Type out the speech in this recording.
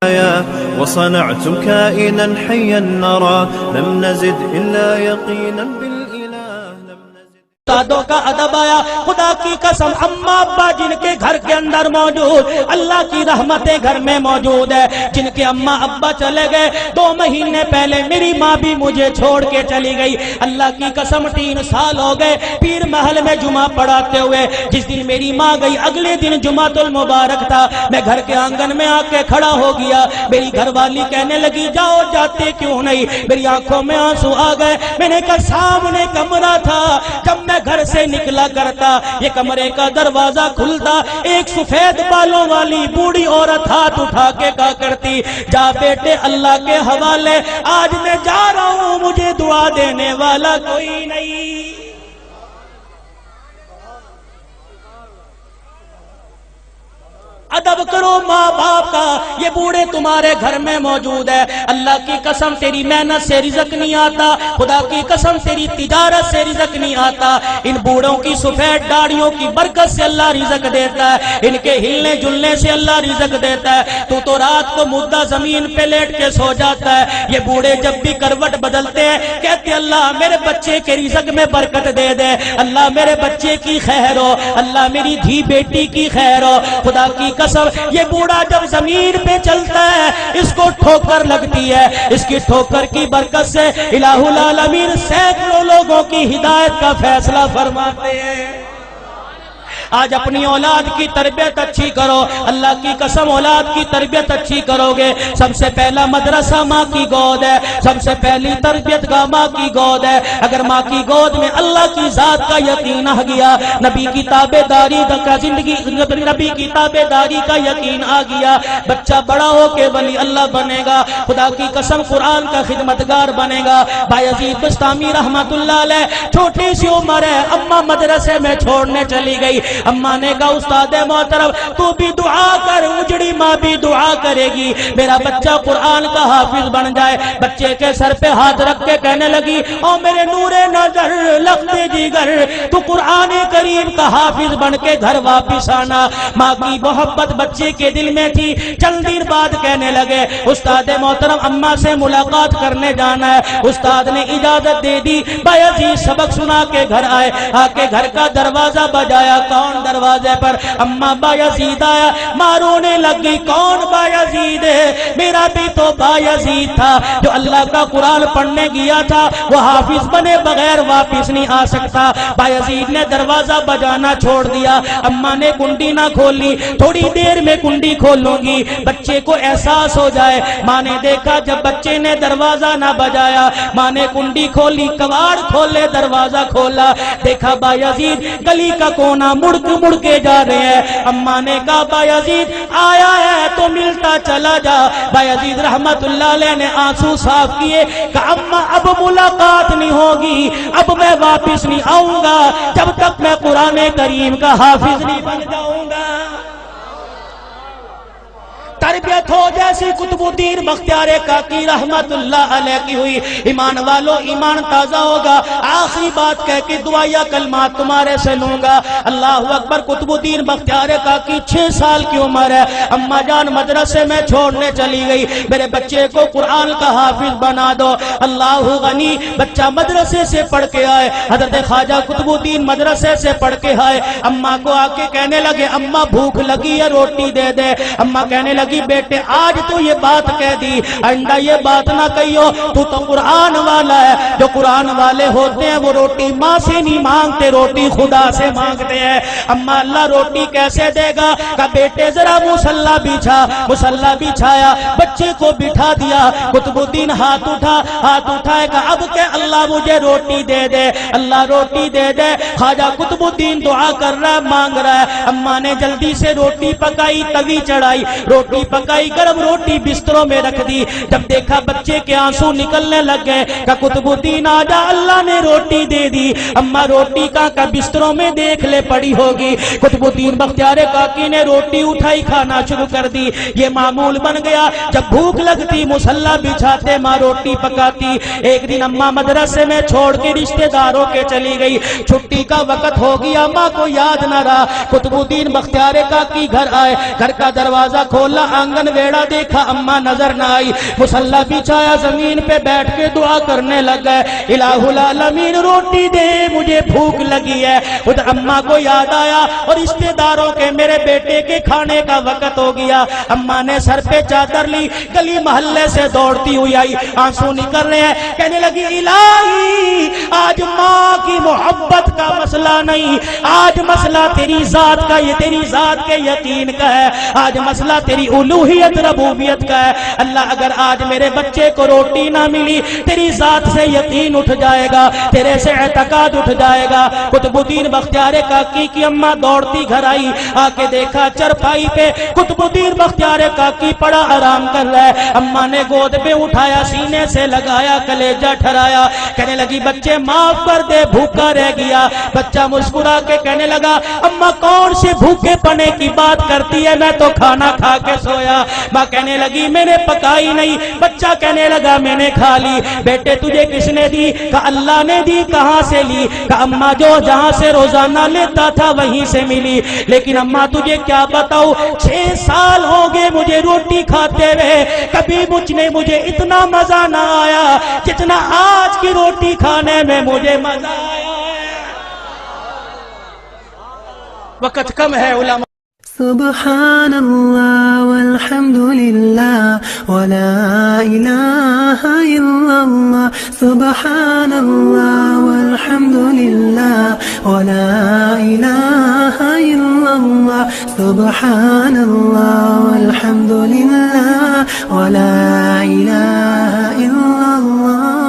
وصنعت كائنا حيا نرى لم نزد إلا يقينا استادوں کا ادب آیا. خدا کی قسم اماں ابا جن کے گھر کے اندر موجود، اللہ کی رحمتیں گھر میں موجود ہے. جن کے اماں ابا چلے گئے 2 مہینے پہلے میری ماں بھی مجھے چھوڑ کے چلی گئی. اللہ کی قسم 3 سال ہو گئے پیر محل میں جمعہ پڑھاتے ہوئے. جس دن میری ماں گئی اگلے دن جمعۃ المبارک تھا. میں گھر کے آنگن میں آ کے کھڑا ہو گیا. میری گھر والی کہنے لگی جاؤ جاتے کیوں نہیں. میری آنکھوں میں آنسو آ گئے. میں نے کہا سامنے کمرہ تھا، جب میں گھر سے نکلا کرتا یہ کمرے کا دروازہ کھلتا، ایک سفید بالوں والی بوڑھی عورت ہاتھ اٹھا کے کہا کرتی جا بیٹے اللہ کے حوالے، آج میں جا رہا ہوں مجھے دعا دینے والا کوئی نہیں. ادب کرو ماں باپ کا. یہ بوڑھے تمہارے گھر میں موجود ہے. اللہ کی قسم تیری محنت سے رزق نہیں آتا، خدا کی قسم تیری تجارت سے رزق نہیں آتا. ان بوڑھوں کی سفید داڑھیوں کی برکت سے اللہ رزق دیتا ہے، ان کے ہلنے جلنے سے اللہ رزق دیتا ہے. تو رات کو مردہ زمین پہ لیٹ کے سو جاتا ہے. یہ بوڑھے جب بھی کروٹ بدلتے ہیں کہتے اللہ میرے بچے کے رزق میں برکت دے دے، اللہ میرے بچے کی خیر ہو، اللہ میری دھی بیٹی کی خیر ہو. خدا کی قسم یہ بوڑھا جب زمین پہ چلتا ہے اس کو ٹھوکر لگتی ہے، اس کی ٹھوکر کی برکت سے الہ العالمین سینکڑوں لوگوں کی ہدایت کا فیصلہ فرماتے ہیں. آج اپنی اولاد کی تربیت اچھی کرو. اللہ کی قسم اولاد کی تربیت اچھی کرو گے. سب سے پہلا مدرسہ ماں کی گود ہے، سب سے پہلی تربیت کا ماں کی گود ہے. اگر ماں کی گود میں اللہ کی ذات کا یقین آ گیا، نبی کی تابع داری کا زندگی، نبی کی تابع داری کا یقین آ گیا، بچہ بڑا ہو کے ولی اللہ بنے گا. خدا کی قسم قرآن کا خدمتگار بنے گا. بایزید بستامی رحمت اللہ علیہ چھوٹی سی عمر ہے، اماں مدرسے میں چھوڑنے چلی گئی. اماں نے کہا استاد محترم تو بھی دعا کر، اجڑی ماں بھی دعا کرے گی میرا بچہ قرآن کا حافظ بن جائے. بچے کے سر پہ ہاتھ رکھ کے کہنے لگی او میرے نور نظر لختے جگر تو قرآن کریم کا حافظ بن کے گھر واپس آنا. ماں کی محبت بچے کے دل میں تھی. چند دن بعد کہنے لگے استاد محترم اماں سے ملاقات کرنے جانا ہے. استاد نے اجازت دے دی. بایزید سبق سنا کے گھر آئے. آ کے گھر کا دروازہ بجایا. کون دروازے پر؟ اماں بایزید آیا. ماں رونے لگی کون بایزید ہے؟ میرا بھی تو بایزید تھا جو اللہ کا قرآن پڑھنے گیا تھا، وہ حافظ بنے بغیر واپس نہیں آ سکتا. بایزید نے دروازہ بجانا چھوڑ دیا. اماں نے کنڈی نہ کھولی. تھوڑی دیر میں کنڈی کھولوں گی بچے کو احساس ہو جائے. ماں نے دیکھا جب بچے نے دروازہ نہ بجایا، ماں نے کنڈی کھولی، کواڑ کھولے، دروازہ کھولا، دیکھا بایزید گلی کا کونا مڑ کے جا رہے ہیں. اماں نے کہا بایزید آیا ہے تو ملتا چلا جا. بایزید رحمت اللہ علیہ نے آنسو صاف کیے کہ اماں اب ملاقات نہیں ہوگی، اب میں واپس نہیں آؤں گا جب تک میں قرآن کریم کا حافظ نہیں بن جاؤں گا. تربیت ہو جیسی قطب الدین بختیار کاکی رحمت اللہ علیہ کی ہوئی. ایمان والو ایمان تازہ ہوگا. آخری بات کہہ کے دعائیہ کلمات تمہارے سے لوں گا. اللہ اکبر. قطب الدین بختیار کاکی 6 سال کی عمر ہے. اماں جان مدرسے میں چھوڑنے چلی گئی. میرے بچے کو قرآن کا حافظ بنا دو. اللہ غنی. بچہ مدرسے سے پڑھ کے آئے. حضرت خواجہ قطب الدین مدرسے سے پڑھ کے آئے. اماں کو آ کے کہنے لگے اماں بھوک لگی ہے روٹی دے دے. اماں کہنے لگی بیٹے آج تو یہ بات کہہ دی، آئندہ یہ بات نہ کہیو. تو قرآن والا ہے. جو قرآن والے ہوتے ہیں وہ روٹی ماں سے نہیں مانگتے، روٹی خدا سے مانگتے ہیں. اما اللہ روٹی کیسے دے گا؟ کہ بیٹے ذرا مصلی بچھا. مصلی بچھایا، بچے کو بٹھا دیا. قطب الدین ہاتھ اٹھائے گا اب کہ اللہ مجھے روٹی دے دے، اللہ روٹی دے دے. خواجہ قطب الدین دعا کر رہا ہے، مانگ رہا ہے. اماں نے جلدی سے روٹی پکائی، توی چڑھائی، روٹی پکائی، گرم روٹی بستروں میں رکھ دی. جب دیکھا بچے کے آنسو نکلنے لگ گئے کہ قطب الدین آجا اللہ نے روٹی دے دی. اماں روٹی کا بستروں میں دیکھ لے پڑی ہوگی. قطب الدین بختیار کاکی نے روٹی اٹھائی، کھانا شروع کر دی. یہ معمول بن گیا جب بھوک لگتی مصلی بچھاتے ماں روٹی پکاتی. ایک دن اماں مدرسے میں چھوڑ کے رشتہ داروں کے چلی گئی. چھٹی کا وقت ہو گیا، ماں کو یاد نہ رہا. قطب الدین بختیار کاکی گھر آئے. گھر کا دروازہ کھولا، آنگن ویڑا دیکھ دیکھا اماں نظر نہ آئی، مصلی بچھایا زمین پہ بیٹھ کے دعا کرنے لگ گئے، الہ العالمین روٹی دے مجھے بھوک لگی ہے۔ ادھر اماں کو یاد آیا اور رشتہ داروں کے میرے بیٹے کے کھانے کا وقت ہو گیا۔ اماں نے سر پہ چادر لی، گلی محلے سے دوڑتی ہوئی آئی، آنسو نکل رہے ہیں، کہنے لگی الہی آج ماں کی محبت کا مسئلہ نہیں، آج مسئلہ تیری ذات کا، یہ تیری ذات کے یقین کا ہے، آج مسئلہ تیری الوہیت ربوبیت کا ہے۔ اللہ اگر آج میرے بچے کو روٹی نہ ملی، تیری ذات سے یقین اٹھ جائے گا، تیرے سے اعتقاد اٹھ جائے گا۔ قطب الدین بختیار کاکی کی اماں دوڑتی گھر آئی، آ کے دیکھا چرپائی پہ قطب الدین بختیار کاکی پڑا آرام کر رہا ہے۔ اماں نے گود پہ اٹھایا، سینے سے لگایا، کلیجہ ٹھرایا، کہنے لگی بچے معاف کر دے، بھوکا رہ گیا۔ بچہ مسکرا کے کہنے لگا اماں کون سے بھوکے پنے کی بات کرتی ہے، میں تو کھانا کھا کے سویا۔ ماں کہنے لگی میں نے پکائی نہیں، بچہ کہنے لگا میں نے کھا لی۔ بیٹے تجھے کس نے دی؟ کہا اللہ نے دی۔ کہاں سے لی؟ کہا اماں جو جہاں سے روزانہ لیتا تھا وہیں سے ملی، لیکن اماں تجھے کیا بتاؤ 6 سال ہو گئے مجھے روٹی کھاتے ہوئے، کبھی مجھے اتنا مزہ نہ آیا جتنا آج کی روٹی کھانے میں مجھے مزہ آیا ہے۔ وقت کم ہے علماء۔ سبحان اللہ والحمد للہ ولا الہ الا اللہ، سبحان اللہ والحمد للہ ولا الہ الا اللہ، سبحان اللہ والحمد للہ ولا الہ الا اللہ۔